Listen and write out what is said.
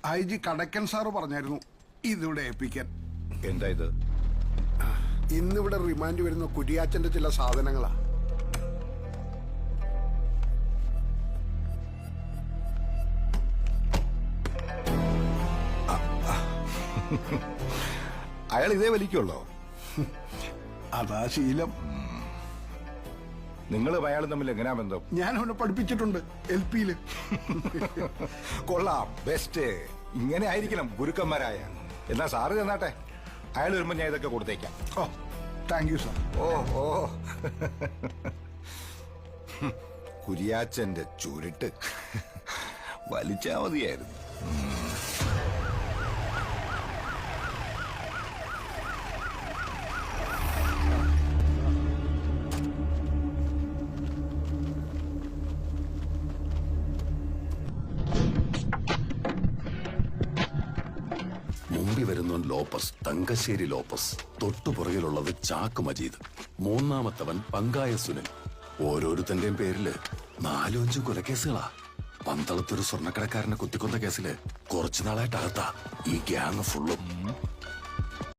I G Kadakkan sir പറഞ്ഞായിരുന്നു ഇതിവിടെ ഏൽപ്പിക്കാൻ. എന്താ ഇത്? ഇന്നിവിടെ റിമാൻഡ് വരുന്ന കുരിയാച്ചന്റെ ചില സാധനങ്ങളാ. അയാൾ ഇതേ വലിക്കുള്ളോ? അതാ ശീലം. നിങ്ങളും അയാളും തമ്മിൽ എങ്ങനെയാ ബന്ധം? ഞാൻ അവനെ പഠിപ്പിച്ചിട്ടുണ്ട് LP-ല്. കൊള്ളാം, ബെസ്റ്റ്. ഇങ്ങനെ ആയിരിക്കണം ഗുരുക്കന്മാരായ. എന്നാ സാറ് ചെന്നാട്ടെ, അയാൾ വരുമ്പോ ഞാൻ ഇതൊക്കെ കൊടുത്തേക്കാം. ഓ, താങ്ക് യു സാർ. ഓ ഓ കുരിയാച്ചന്റെ ചുരുട്ട് വലിച്ചാ മതിയായിരുന്നു. മുമ്പിൽ വരുന്നവൻ ലോപ്പസ്, തങ്കശ്ശേരി ലോപ്പസ്. തൊട്ടുപുറകിലുള്ളത് ചാക്ക് മജീദ്. മൂന്നാമത്തവൻ പങ്കായ സുനിൽ. ഓരോരുത്തന്റെയും പേരില് 4-5 കൊലക്കേസുകളാ. പന്തളത്തൊരു സ്വർണ്ണക്കടക്കാരനെ കുത്തിക്കൊന്ന കേസില് കുറച്ചുനാളായിട്ട് അകത്താ ഈ ഗ്യാങ് ഫുള്ളും.